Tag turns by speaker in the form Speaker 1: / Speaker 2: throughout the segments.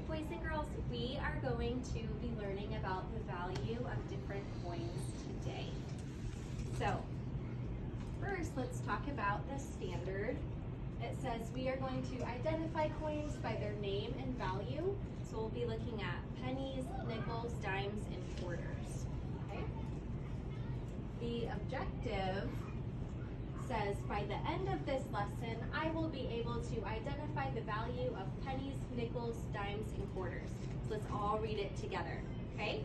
Speaker 1: Boys and girls, we are going to be learning about the value of different coins today. So, first let's talk about the standard. It says we are going to identify coins by their name and value. So we'll be looking at pennies, nickels, dimes, and quarters. Okay? The objective says by the end of this lesson, I will be able to identify the value of pennies, nickels, dimes, and quarters. So let's all read it together, okay?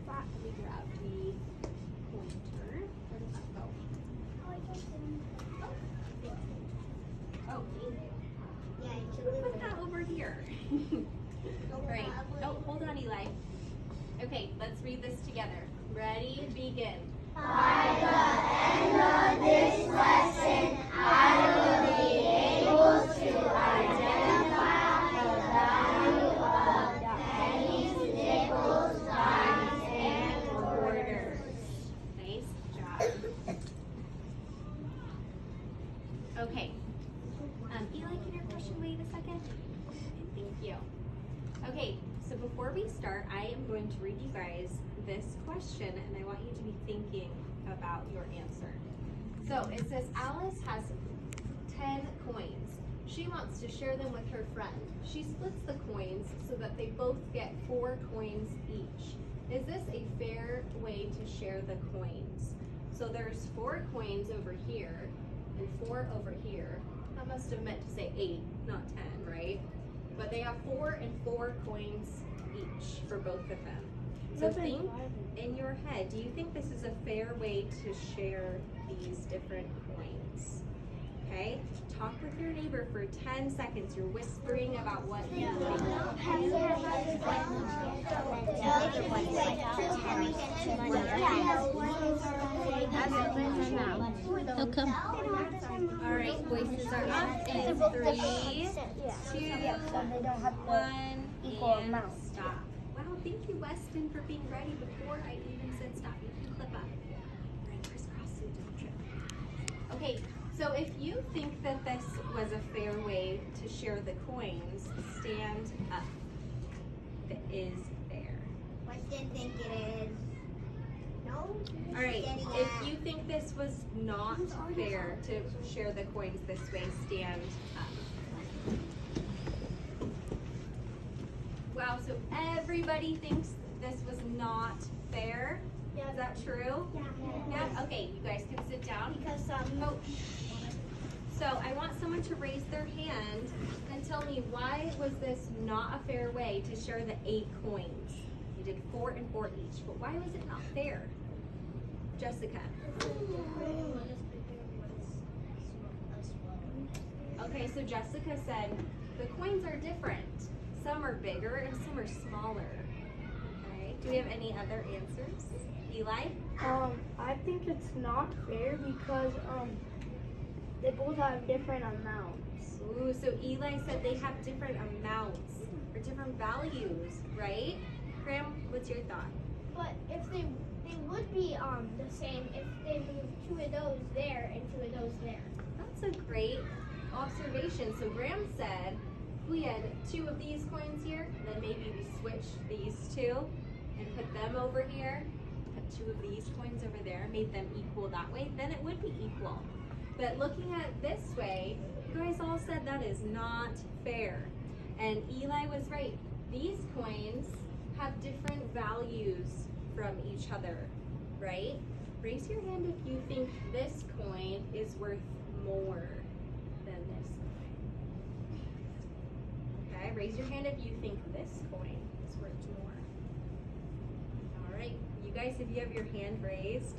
Speaker 1: Let me grab the pointer. Where did that go? Oh, yeah, put that over here. Right. Oh, hold on, Eli. Okay, let's read this together. Ready? Begin.
Speaker 2: By the end of this lesson, I will be able to identify the value of pennies, nickels, dimes, and quarters.
Speaker 1: Nice job. Okay. Eli, can your question wait a second? Thank you. Okay, so before we start, I am going to read you guys this question, and I want you to be thinking about your answer. So it says Alice has 10 coins. She wants to share them with her friend. She splits the coins so that they both get 4 coins each. Is this a fair way to share the coins? So there's 4 coins over here and 4 over here. That must have meant to say 8, not 10, right? But they have 4 and 4 coins each for both of them. So think in your head, do you think this is a fair way to share these different coins? Okay? Talk with your neighbor for 10 seconds. You're whispering about what you think.
Speaker 3: They'll come.
Speaker 1: All right, voices are up in 3, 2, 1, and stop. Wow, thank you, Weston, for being ready before I even said stop. You can clip up. Right, crisscross so don't trip. Okay, so if you think that this was a fair way to share the coins, stand up. That is fair.
Speaker 2: Weston think it is. No?
Speaker 1: All right, if you think this was not fair to share the coins this way, stand up. Wow, so everybody thinks this was not fair?
Speaker 2: Yeah.
Speaker 1: Is that true?
Speaker 2: Yeah.
Speaker 1: Yeah? Okay, you guys can sit down.
Speaker 2: Because
Speaker 1: So I want someone to raise their hand and tell me, why was this not a fair way to share the 8 coins? You did 4 and 4 each, but why was it not fair? Jessica. Okay, so Jessica said the coins are different. Some are bigger and some are smaller. Okay, do we have any other answers? Eli?
Speaker 4: I think it's not fair because they both have different amounts.
Speaker 1: Ooh, so Eli said they have different amounts or different values, right? Graham, what's your thought?
Speaker 2: But if they would be the same if they moved 2 of those there and 2 of those there.
Speaker 1: That's a great observation. So Graham said if we had 2 of these coins here, then maybe we switch these 2 and put them over here, put 2 of these coins over there, made them equal that way, then it would be equal. But looking at it this way, you guys all said that is not fair. And Eli was right. These coins have different values from each other, right? Raise your hand if you think this coin is worth more than this coin. Okay, raise your hand if you think this coin is worth more. All right, you guys, if you have your hand raised,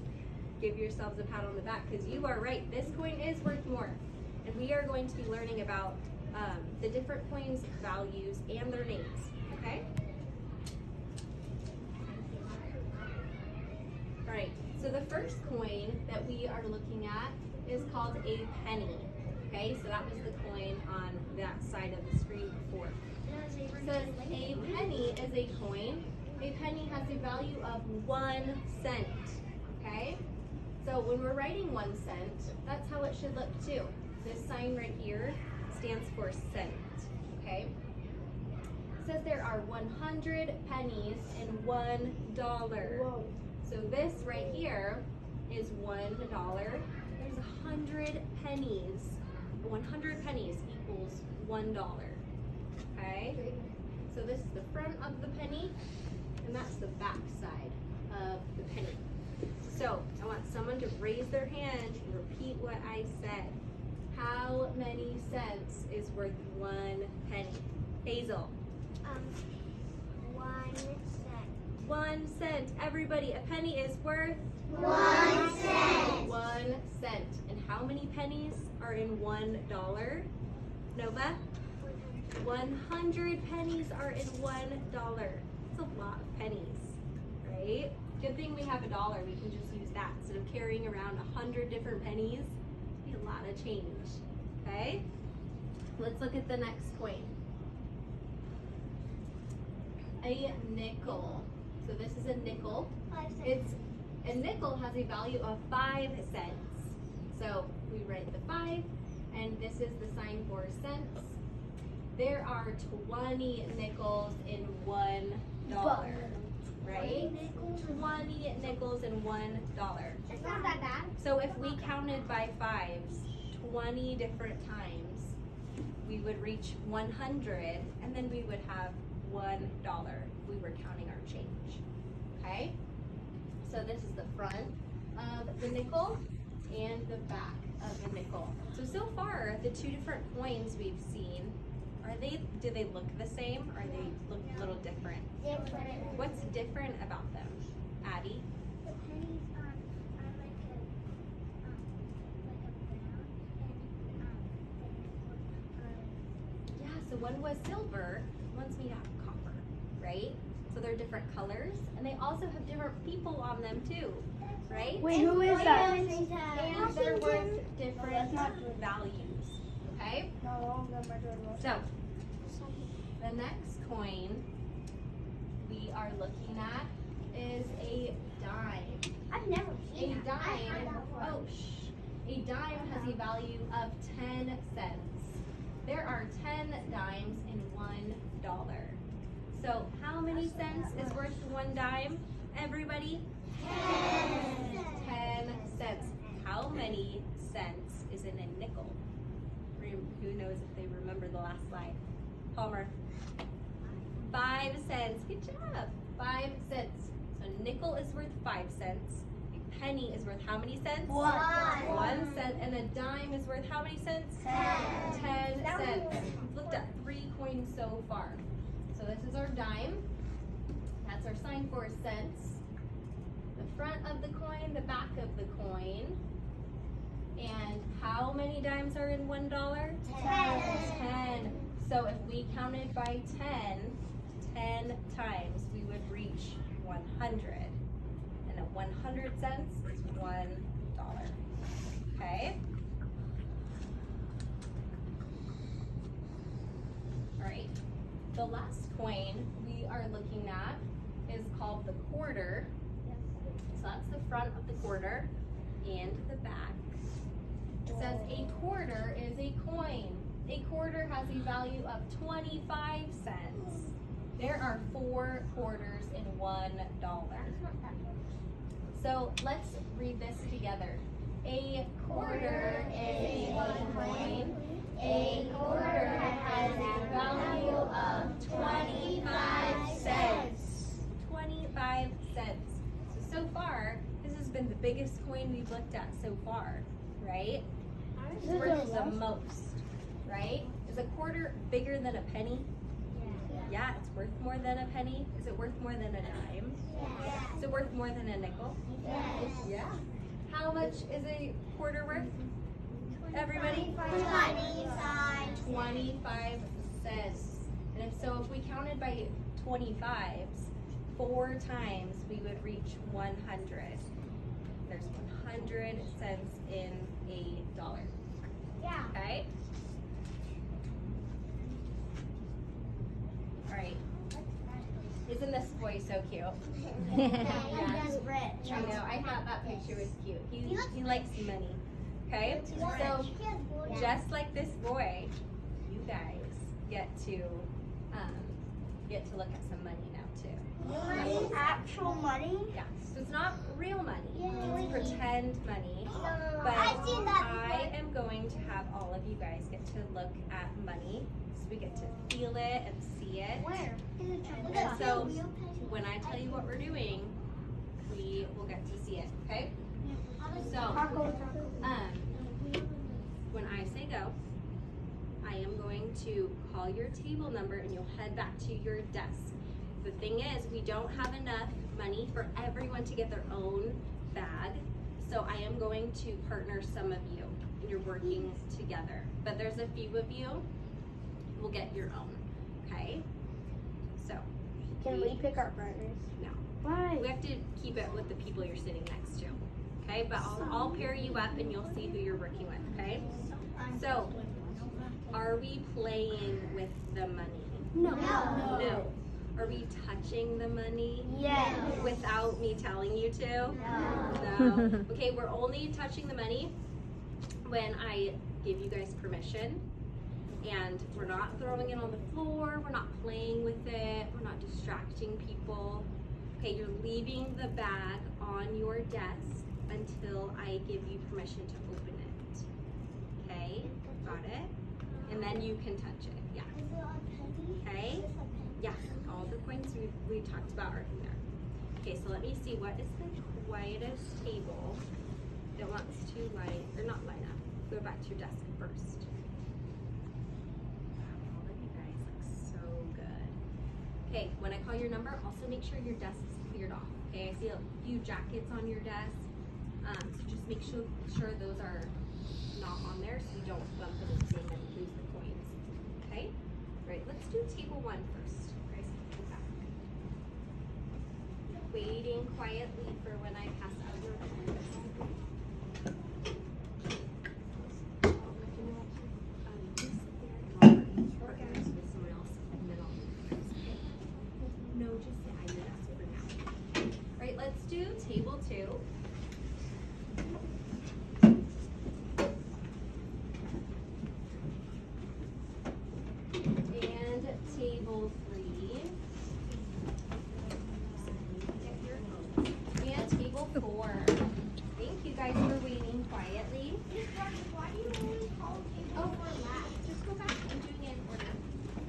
Speaker 1: give yourselves a pat on the back because you are right. This coin is worth more. And we are going to be learning about the different coins' values and their names, okay? All right, so the first coin that we are looking at is called a penny. Okay, so that was the coin on that side of the screen before. So a penny is a coin. A penny has a value of 1 cent. Okay, so when we're writing 1 cent, that's how it should look too. This sign right here stands for cent. Okay, says there are 100 pennies in $1.
Speaker 4: Whoa.
Speaker 1: So this right here is $1. There's 100 pennies. 100 pennies equals $1. Okay? So this is the front of the penny, and that's the back side of the penny. So I want someone to raise their hand and repeat what I said. How many cents is worth 1 penny? Hazel.
Speaker 2: 1 cent.
Speaker 1: 1 cent. Everybody, a penny is worth
Speaker 2: 1 cent.
Speaker 1: 1 cent. And how many pennies are in $1? Nova? 100 pennies are in $1. That's a lot of pennies, right? Good thing we have $1. We can just use that instead of carrying around 100 different pennies. It'd be a lot of change. Okay? Let's look at the next coin. A nickel. So this is a nickel.
Speaker 2: 5 cents.
Speaker 1: It's a nickel has a value of 5 cents. So we write the 5, and this is the sign for cents. There are 20 nickels in $1, right? 20 nickels in $1.
Speaker 2: It's not that bad.
Speaker 1: So if we counted by fives 20 different times, we would reach 100, and then we would have $1 if we were counting our change. Okay? So this is the front of the nickel and the back of the nickel. So far, the two different coins we've seen, do they look the same, or they look a little different?
Speaker 2: Different.
Speaker 1: What's different about them? Addie?
Speaker 2: The pennies are like a brown and
Speaker 1: Yeah, so one was silver, one's made out of copper, right? So they're different colors, and they also have different people on them too, right?
Speaker 4: Wait, who is that?
Speaker 1: And they're worth different values, okay?
Speaker 4: No, all of them are doing well.
Speaker 1: So, the next coin we are looking at is a dime.
Speaker 2: I've never
Speaker 1: A
Speaker 2: seen that.
Speaker 1: dime, a dime has a value of 10 cents. There are 10 dimes in $1. So how many cents is worth 1 dime? Everybody? 10 cents. How many cents is in a nickel? Who knows if they remember the last slide? Palmer. 5 cents. Good job. 5 cents. So a nickel is worth 5 cents. A penny is worth how many cents? 1 cent. And a dime is worth how many cents? 10 cents. We've looked at 3 coins so far. So this is our dime. That's our sign for cents. The front of the coin, the back of the coin. And how many dimes are in $1? 10. So if we counted by 10 times, we would reach 100. And 100 cents is $1. Okay? All right. The last coin we are looking at is called the quarter. So that's the front of the quarter and the back. It says a quarter is a coin. A quarter has a value of 25 cents. There are 4 quarters in $1. So let's read this together. A quarter is a coin. A quarter has a value of 25 cents. 25 cents. So far, this has been the biggest coin we've looked at so far, right? It's worth the most, right? Is a quarter bigger than a penny? Yeah, it's worth more than a penny. Is it worth more than a dime? Is it worth more than a nickel? Yeah. How much is a quarter worth? Everybody? 25 cents. And if we counted by 25s, 4 times we would reach 100. There's 100 cents in a dollar.
Speaker 2: Yeah.
Speaker 1: Okay? All right. Isn't this boy so cute?
Speaker 2: That's rich.
Speaker 1: I know. I thought that picture was cute. He likes money. Okay? So just like this boy, you guys get to get to look at some money now too.
Speaker 2: Money? Actual money?
Speaker 1: Yeah, so it's not real money,
Speaker 2: Yay.
Speaker 1: it's pretend money.
Speaker 2: No.
Speaker 1: But
Speaker 2: I've seen that
Speaker 1: I
Speaker 2: before.
Speaker 1: am going to have all of you guys get to look at money, so we get to feel it and see it.
Speaker 2: Where?
Speaker 1: And so when I tell you what we're doing, we will get to see it, okay? So, when I say go, I am going to call your table number and you'll head back to your desk. The thing is, we don't have enough money for everyone to get their own bag, so I am going to partner some of you and you're working together. But there's a few of you who will get your own, okay? So,
Speaker 4: Can we pick our partners?
Speaker 1: no.
Speaker 4: Why?
Speaker 1: We have to keep it with the people you're sitting next to, okay? But I'll pair you up and you'll see who you're working with, okay? So, are we playing with the money?
Speaker 4: No.
Speaker 1: No. Are we touching the money
Speaker 4: Yes.
Speaker 1: without me telling you to?
Speaker 2: No.
Speaker 1: No. Okay, we're only touching the money when I give you guys permission. And we're not throwing it on the floor, we're not playing with it, we're not distracting people. Okay, you're leaving the bag on your desk until I give you permission to open it. Okay, got it? And then you can touch it, yeah. Okay? Yeah, all the points we talked about are in there. Okay, so let me see, what is the quietest table that wants to line, or not line up, go back to your desk first. All of you guys look so good. Okay, when I call your number, also make sure your desk is cleared off. Okay, I see a few jackets on your desk, so just make sure those are not on there so you don't bump anything and lose the coins. Okay? Right, let's do table 1 first. Guys, go back. Waiting quietly for when I pass out your No, just sit at your desk for now. Right, let's do table 2. And table 3. And table 4. Thank you guys for waiting quietly.
Speaker 2: Why do you always call table for last?
Speaker 1: Just go back and do it in order.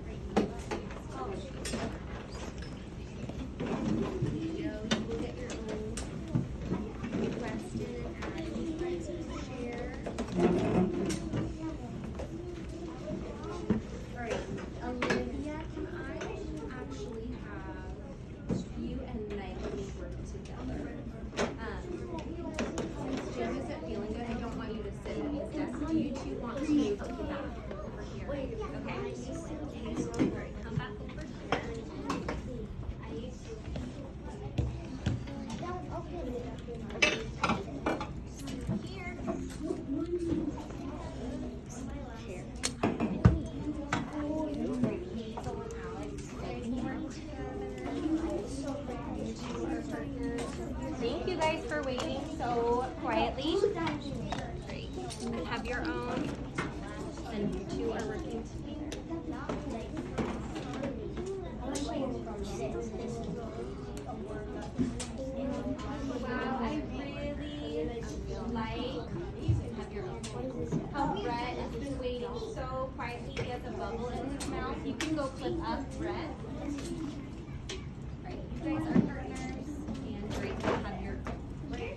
Speaker 1: Right. Oh, you will get your own Weston and Adams chair. Alright, Olivia, can I actually have you and Natalie work together? Since Jim isn't feeling good, I don't want you to sit at his desk. Do you two want to move to the back over here? Okay. Alright, come back over here. Thank you guys for waiting so quietly. Great. And have your own. And you two are working together. Wow, I really like, you can have your own, how Brett has been waiting so quietly. He has a bubble in his mouth. You can go clip up, Brett. Right, you guys are partners. And great to have your, right.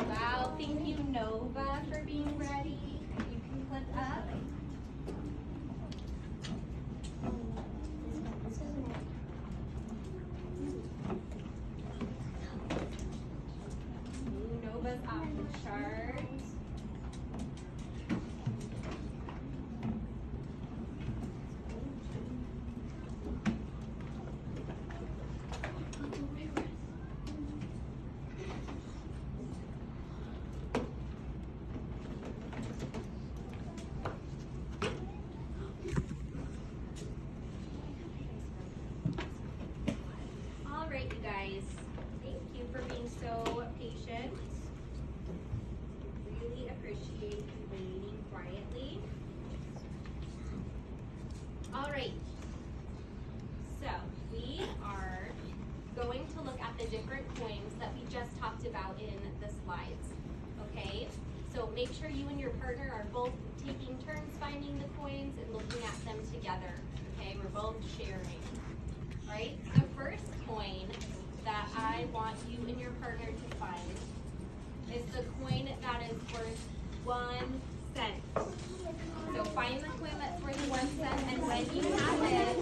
Speaker 1: Wow, thank you Nova for being ready. You can clip up. Nova's off the chart. All right, you guys. Thank you for being so patient. Really appreciate you waiting quietly. All right. lives. Okay? So make sure you and your partner are both taking turns finding the coins and looking at them together. Okay? We're both sharing. Right? The first coin that I want you and your partner to find is the coin that is worth 1 cent. So find the coin that's worth 1 cent, and when you have it,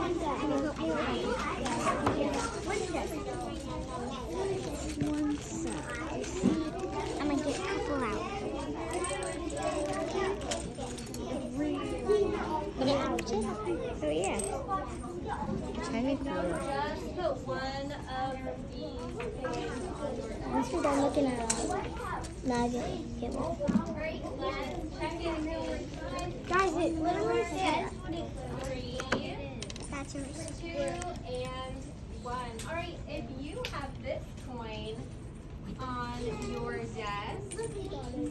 Speaker 2: One cent. I'm gonna get a couple out. But it matches? Oh yeah. Technically.
Speaker 1: just put one of these coins on your desk.
Speaker 2: Once we're done looking at all, now I get one.
Speaker 1: Alright, let's check it again.
Speaker 2: Guys, it literally says
Speaker 1: 3,
Speaker 2: that's a
Speaker 1: 2, and 1. Alright, if you have this coin on your desk,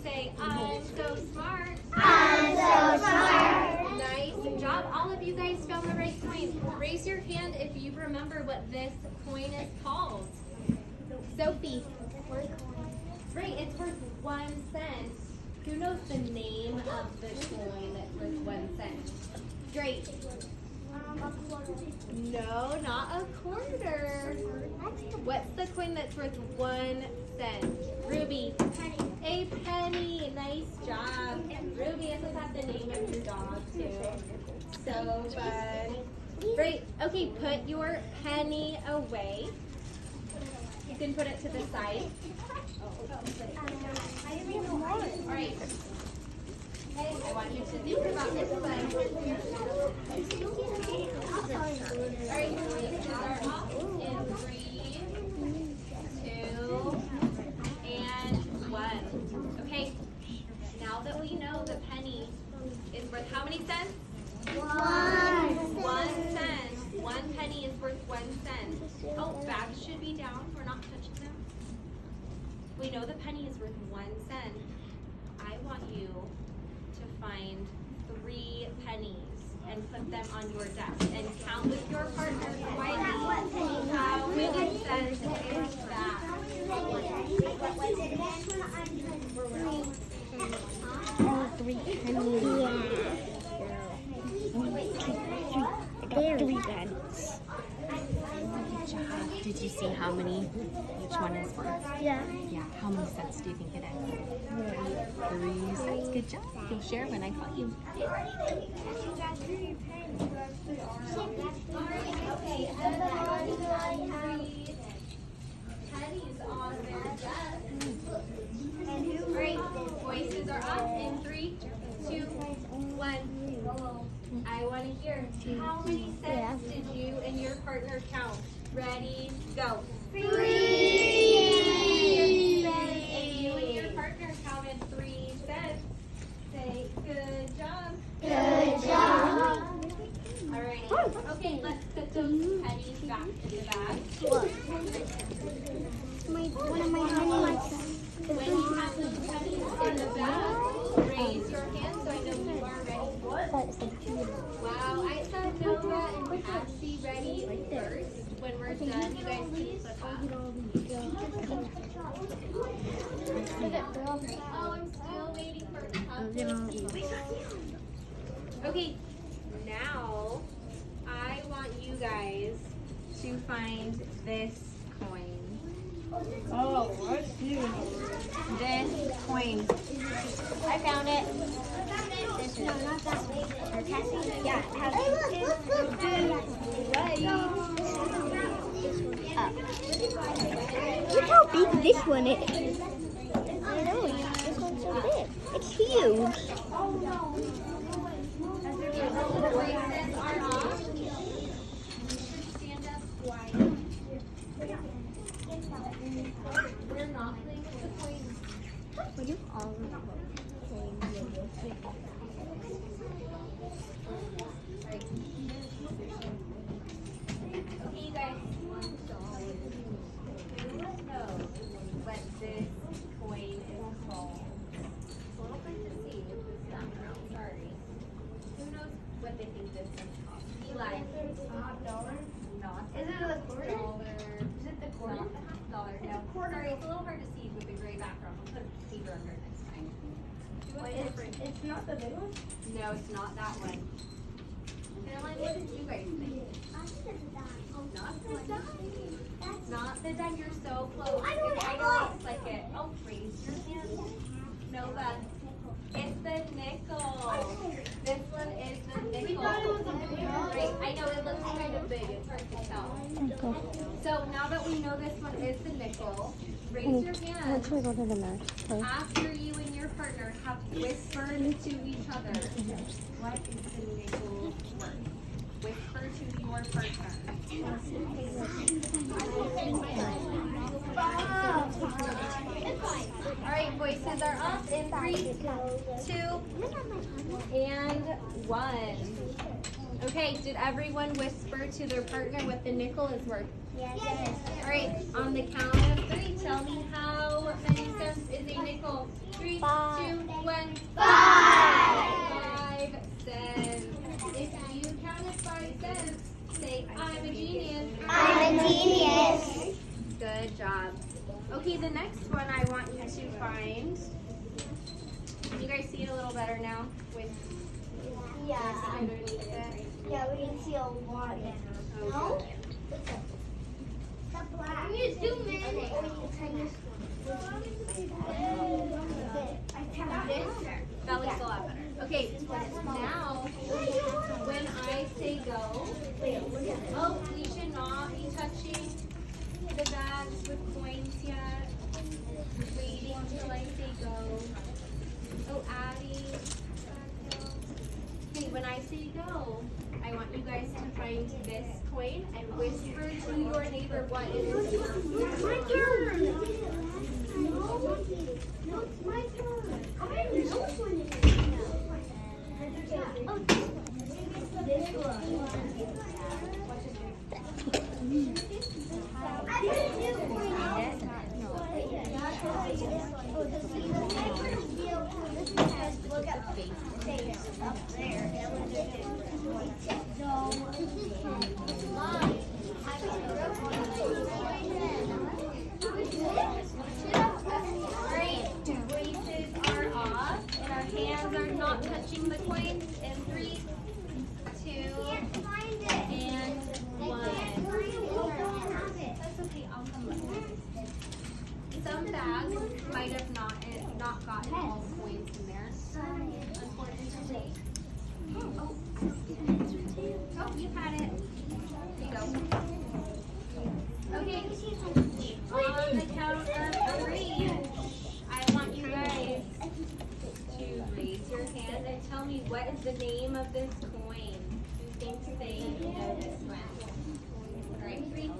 Speaker 1: say, I'm so smart.
Speaker 2: I'm so smart.
Speaker 1: Nice job. All of you guys found the right coin. Raise your hand if you remember what this coin is called. Sophie. Right, it's worth 1 cent. Who knows the name of the coin that's worth 1 cent? Great. No, not a quarter. What's the coin that's worth 1 cent? Ruby. A penny. Nice job. Ruby, isn't that the name of your dog too? So fun. Great. Okay, put your penny away. You can put it to the side. Alright. Okay, I want you to think about this one. Alright, voices are off in 3, 2, and 1. Okay, now that we know the penny is worth how many cents? 1 cent. 1 penny is worth 1 cent. Oh, bags should be down. We're not touching them. We know the penny is worth 1 cent. I want you to find 3 pennies and put them on your desk and count with your partner quietly. How many cents is that?
Speaker 2: Three pennies. I got 3 pens.
Speaker 3: Good job. Did you see how many each one is worth?
Speaker 2: Yeah.
Speaker 3: Yeah. How many cents do you think it is? 3 cents. Good job. You'll share when I call you.
Speaker 1: Okay, everyone pennies on their desk. Great. Voices are up in 3, 2, 1. I want to hear how many cents did you and your partner count? Ready, go. 3 cents. And you and your partner counted 3 cents. Say good job.
Speaker 2: Good job.
Speaker 1: Alrighty. Okay, let's put those pennies back in the bag.
Speaker 2: One of my pennies.
Speaker 1: When you have those pennies in the bag, raise your hand so I know you are ready. Wow, I saw Noah and Patsy ready first. When we're done, you guys can flip up. Oh, I'm still waiting for cupcakes. Okay, now I want you guys to find this coin.
Speaker 4: Oh, what's you?
Speaker 1: This coin.
Speaker 2: I found it. No, not that way. Yeah, look how big this one is. I know, this one's so big. It's huge.
Speaker 1: Voices are off. Stand up quiet. We're not playing with the coins.
Speaker 2: Would you all
Speaker 1: Okay, you guys. Who knows what this coin is called? Well, I'd like to see if this is not wrong. Sorry. Who knows what they think this is called? Eli.
Speaker 4: $1.
Speaker 1: Not
Speaker 4: Is it a quarter?
Speaker 1: dollar.
Speaker 4: Is it the quarter?
Speaker 1: Not dollar. No, sorry, it's a little hard to see with the gray background. I'll put paper under it next time. Do it different.
Speaker 4: It's not the big one?
Speaker 1: No, it's not that one. Caroline, what did you guys think? Not the dime. Not the dime. You're so close.
Speaker 2: I know
Speaker 1: It
Speaker 2: it, I
Speaker 1: kinda
Speaker 2: know it.
Speaker 1: looks like it. Oh, raise your hand. Nova. It's the nickel. This one is the nickel.
Speaker 4: We thought it was a big one.
Speaker 1: Right, I know it looks kind of big. It's hard to tell. So now that we know this one is the nickel, raise your hand
Speaker 5: Go to the next.
Speaker 1: after you and your partner have whispered to each other. What is the nickel worth? Whisper to your partner. All right, voices are up in 3, 2, and 1. Okay, did everyone whisper to their partner what the nickel is worth?
Speaker 2: Yes.
Speaker 1: All right, on the count of 3, tell me how many cents is a nickel? 3, 2, 1. 5 cents. If you counted 5 cents, say, I'm a genius.
Speaker 2: I'm a genius.
Speaker 1: Good job. Okay, the next one I want you to find. Can you guys see it a little better now? With
Speaker 2: Yeah.
Speaker 1: underneath it?
Speaker 2: Yeah, we can see a lot better.
Speaker 1: No?
Speaker 2: The black. Can you zoom in?
Speaker 1: That looks a lot better. Okay, now when I say go, oh, we should not be touching the bags with coins yet. Waiting till I say go. Oh, Addie. Okay, when I say go, I want you guys to find this coin and whisper to your neighbor what it is.
Speaker 2: It's my turn. No, it's my turn. I know which one it is. Oh, this one. I didn't do Look at the face up there.
Speaker 1: Great. Voices are off and our hands are not touching the coins. In 3, 2, and 1. That's okay. I'll come back. Some bags might have not gotten all the coins in there. Unfortunately. Oh, you had it. Here you go. Okay. On the count of 3, I want you guys to raise your hand and tell me what is the name of this coin. Who thinks they know this one? All right, 3,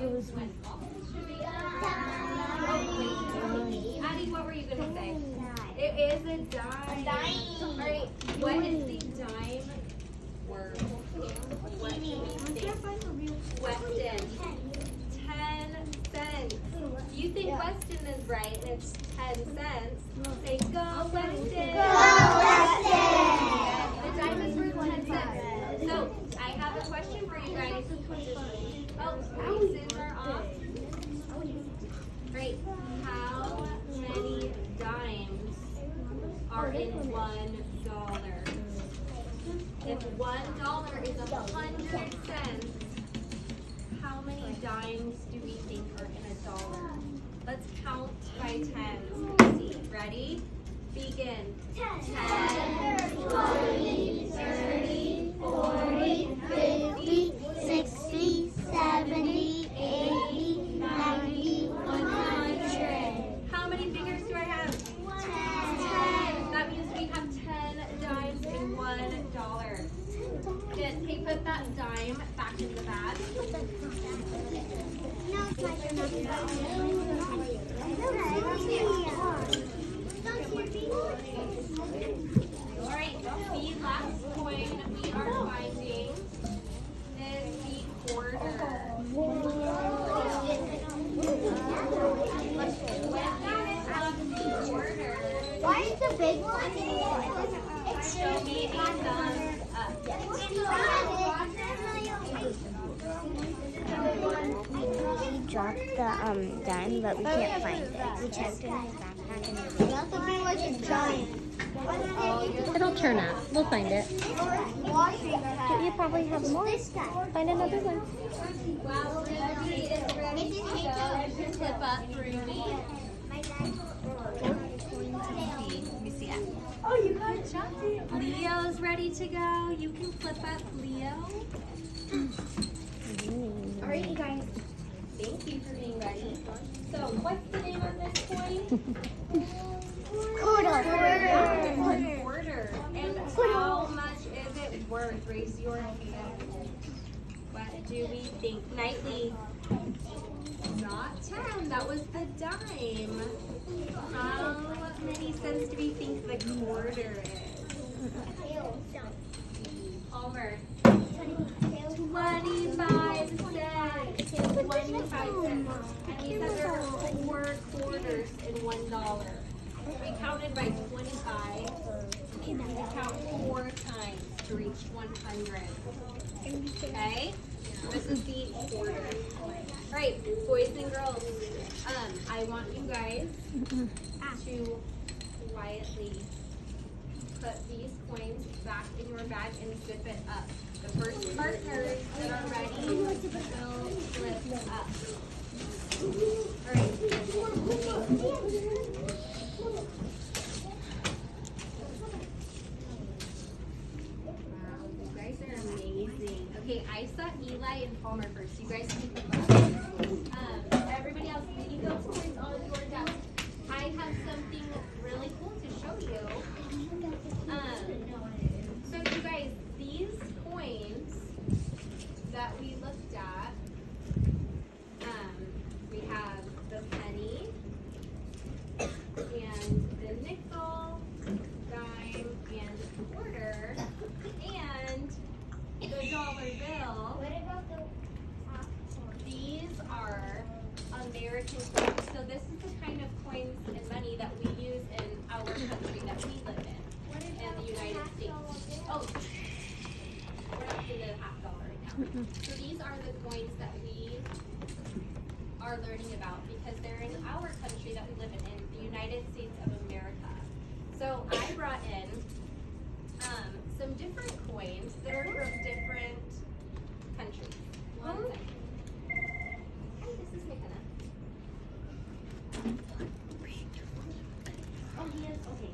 Speaker 1: 2, 1. Addie, what were you gonna say? It is a dime. All right, what is the dime word? What do you think? Weston. 10 cents. You think Weston is right, and it's 10 cents. Say, go Weston.
Speaker 2: Go Weston.
Speaker 1: The dime is worth 10 cents. So, I have a question for you guys. Oh, voices are off. Great. How many dimes are in $1? If $1 is 100 cents, how many dimes do we think are in $1? Let's count by 10. See, ready? Begin. 10, 20, 30, 40, 50, 60, 70, 80, 90, 100. How many fingers do I have? 10. That means we have 10 dimes in $1. Good. Okay, put that dime back in the bag.
Speaker 2: No, it's my turn.
Speaker 1: Alright, the last coin we are finding is the quarter.
Speaker 2: Why is the big one?
Speaker 1: Show me a thumbs up.
Speaker 2: It's dropped the dime, but we can't find it. We checked in his backpack and it was something like a giant.
Speaker 3: It'll turn up. We'll find it. But you probably have more. Find another one.
Speaker 1: While Ruby is ready to go, flip up Ruby.
Speaker 3: Let me see it.
Speaker 4: Oh, you got
Speaker 1: Good job. Leo's ready to go. You can flip up Leo. All right, you guys. Thank you for being ready. So, what's the name of this coin?
Speaker 2: Quarter.
Speaker 1: Quarter. And how much is it worth? Raise your hand. What do we think? Knightley. Not 10. That was the dime. How many cents do we think the quarter is? Palmer. 25 cents. 25 cents. And we said there are 4 quarters in $1. We counted by 25. We count 4 times to reach 100. Okay? This is the quarter. All right, boys and girls. I want you guys to quietly put these coins back in your bag and zip it up. The first partners that are ready will flip up. All right. Wow, you guys are amazing. Okay, I saw Eli and Palmer first. You guys keep them up. Everybody else, leave those coins on your desk. I have something really cool to show you. So you guys, these coins that we looked at, we have the penny and the nickel, dime, and quarter, and the dollar bill.
Speaker 2: What about the
Speaker 1: These are American coins. So this is the kind of coins and money that we use in our country that we live in the United States. Oh, we're not doing the $50 right now. So these are the coins that we are learning about because they're in our country that we live in the United States of America. So I brought in some different coins that are from different countries. One second. Hey, this is McKenna. Oh, he is? Okay.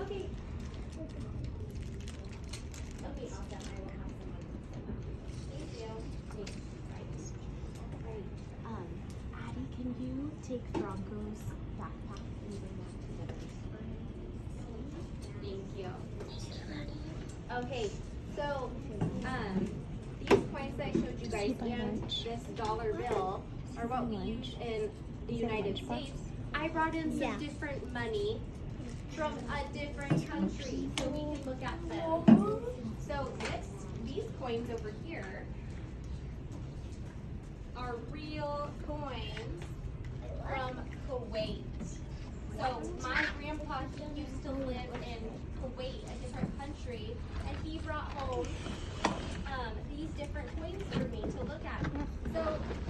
Speaker 1: Okay. Okay, awesome. I will have someone send them. Thank you. Thanks. Right.
Speaker 3: Addie, can you take Franco's backpack and bring that to the
Speaker 1: Thank you. Okay, so these coins that I showed you guys and this dollar bill are what we use in the United States. I brought in some different money from a different country so we can look at them. So these coins over here are real coins from Kuwait. So my grandpa used to live in Kuwait, a different country, and he brought home these different coins for me to look at. So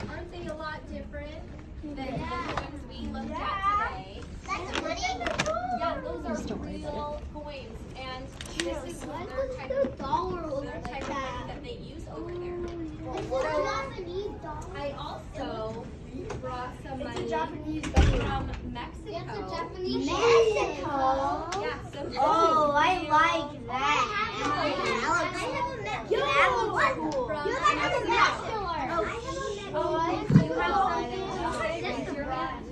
Speaker 1: aren't they a lot different than the coins we looked at today?
Speaker 2: That's money?
Speaker 1: Yeah, those are real coins, and this is
Speaker 2: Why
Speaker 1: their
Speaker 2: does
Speaker 1: type
Speaker 2: the
Speaker 1: of
Speaker 2: dollar look
Speaker 1: their
Speaker 2: like
Speaker 1: type of money
Speaker 2: that?
Speaker 1: that they use over there.
Speaker 2: This is a Japanese dollar.
Speaker 1: I also brought some
Speaker 4: It's a
Speaker 1: money
Speaker 4: Japanese
Speaker 1: from Mexico.
Speaker 2: It's a Japanese Mexico.
Speaker 1: Yeah, so this
Speaker 2: Oh,
Speaker 1: is
Speaker 2: I
Speaker 1: real
Speaker 2: like that.
Speaker 1: Yo,
Speaker 2: That looks cool.
Speaker 1: from
Speaker 2: You have a
Speaker 1: Mexico.
Speaker 2: Mexico.
Speaker 1: Oh,
Speaker 2: I
Speaker 1: you have
Speaker 2: have
Speaker 1: raise your hand.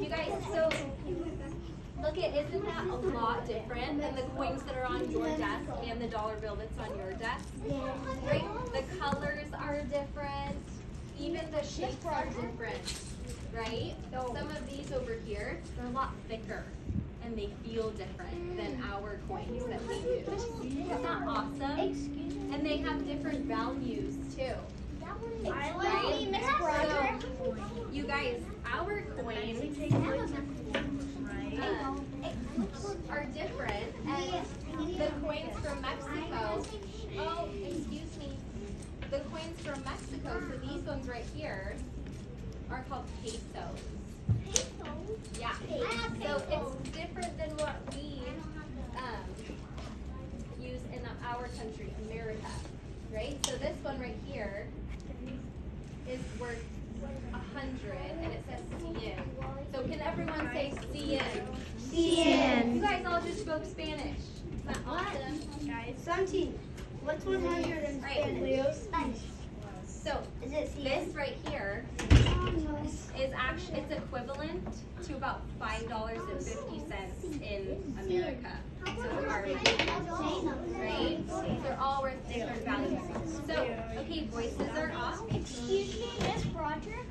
Speaker 1: You guys, so look at, isn't that a lot different than the coins that are on your desk and the dollar bill that's on your desk? Right? The colors are different. Even the shapes are different. Right? Some of these over here, they're a lot thicker and they feel different than our coins that we use. Isn't that awesome? And they have different values too. Right? So, you guys, our coins are different, and the coins from Mexico. Oh, excuse me. the coins from Mexico, so these ones right here, are called pesos. Yeah. So it's different than what we use in our country, America, right? So this one right here is worth 100, and it says CN. So can everyone say CN?
Speaker 2: CN.
Speaker 1: You guys all just spoke Spanish. Is that awesome?
Speaker 4: Something. What's 100 in
Speaker 1: Right.
Speaker 4: Spanish?
Speaker 1: So
Speaker 2: Is it CN?
Speaker 1: this right here is actually, it's equivalent to about $5.50 in America. So our right? They're all worth different values. So, okay, voices are off.
Speaker 2: Excuse me, Miss Broderick.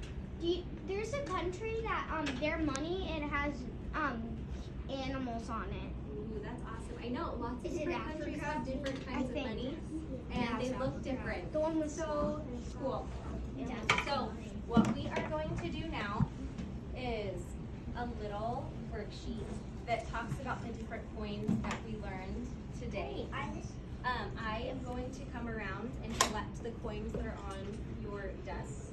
Speaker 2: There's a country that their money it has animals on it.
Speaker 1: Ooh, that's awesome. I know lots of
Speaker 2: Is it
Speaker 1: different countries
Speaker 2: Africa?
Speaker 1: have different
Speaker 2: I
Speaker 1: kinds of
Speaker 2: think.
Speaker 1: money, and they look different.
Speaker 2: The one with
Speaker 1: So cool.
Speaker 2: It's
Speaker 1: So what we are going to do now is a little worksheet that talks about the different coins that we learned today. I am going to come around and collect the coins that are on your desk.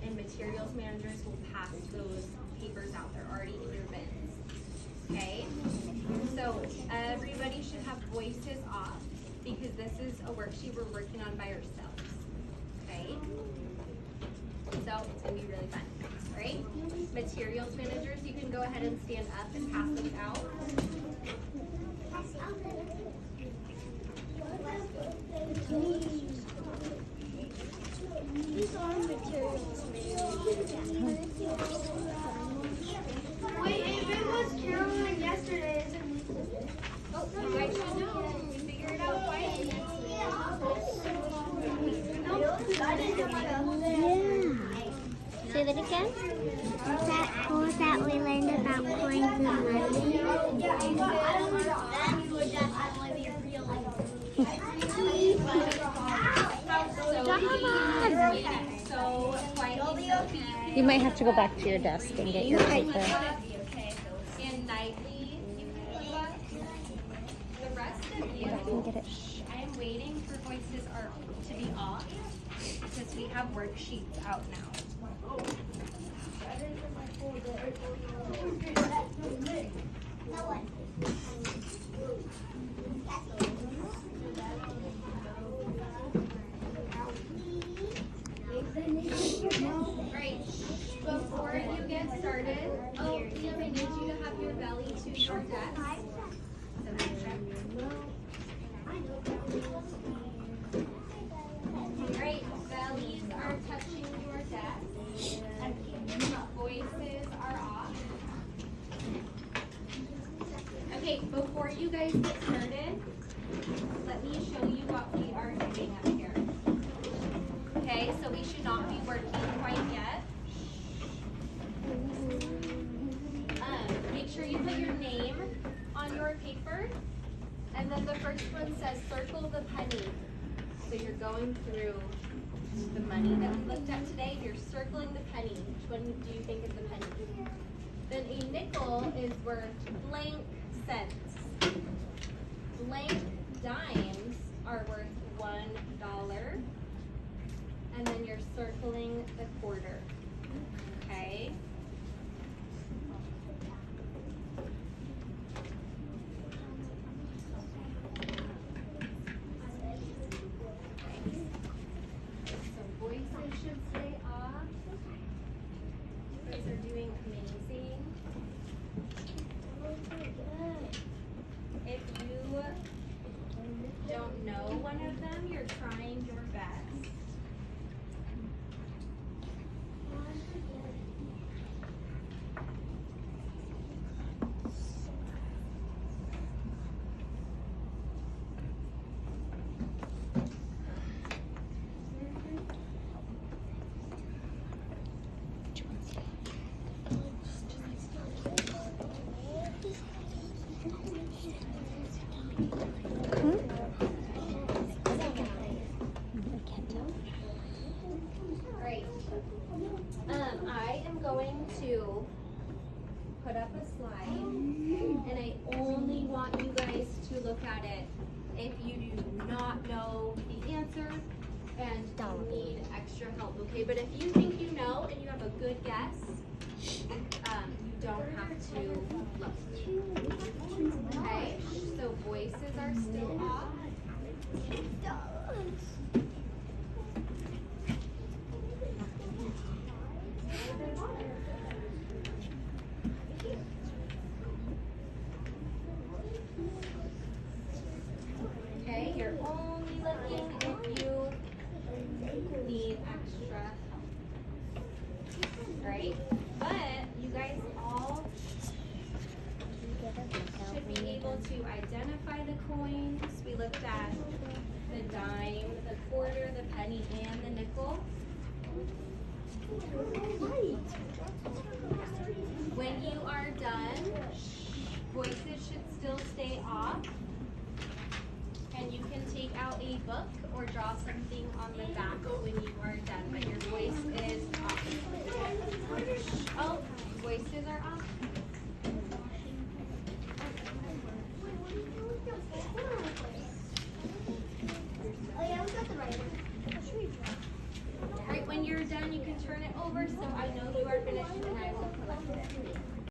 Speaker 1: And materials managers will pass those papers out. They're already in your bins. Okay? So everybody should have voices off because this is a worksheet we're working on by ourselves. Okay? So it's gonna be really fun. All right? Materials managers, you can go ahead and stand up and pass those out.
Speaker 2: These are materials.
Speaker 4: Wait, if it was Caroline yesterday, is it me?
Speaker 1: Oh, you guys should know. We figure it out quietly.
Speaker 2: I didn't do my
Speaker 5: Say that again. What's that cool that we learned about coins and money?
Speaker 1: So quietly.
Speaker 3: You might have to go back to your desk and get your paper.
Speaker 1: Okay. And nightly, you can go up. The rest of you,
Speaker 3: Get it.
Speaker 1: I am waiting for voices are to be off because we have worksheets out now. Right. Before you get started, oh, Liam, I need you to have your belly to your desk. Alright, bellies are touching your desk. Voices are off. Okay, before you guys get started, let me show you what we are doing up here. Okay, so we should not be working quite yet. Make sure you put your name on your paper. And then the first one says circle the penny. So you're going through the money that we looked at today. You're circling the penny. Which one do you think is the penny? Then a nickel is worth blank cents. Blank dimes are worth $1. And then you're circling the quarter. Okay? So voices should stay off. You guys are doing amazing. If you don't know one of them, you're trying your best. Right. I am going to put up a slide, and I only want you guys to look at it if you do not know the answer. answer and you need extra help, okay? But if you think you know and you have a good guess, you don't have to look. Okay, so voices are still off. Okay, you're only looking if you need extra help. Right? But you guys all should be able to identify the coins. We looked at the dime, the quarter, the penny, and the nickel. When you are done, voices should still stay off. And you can take out a book or draw something on the back when you are done, but your voice is off. Oh, voices are off.
Speaker 2: Oh yeah, we got the right one.
Speaker 1: Right when you're done, you can turn it over so I know you are finished and I will collect it.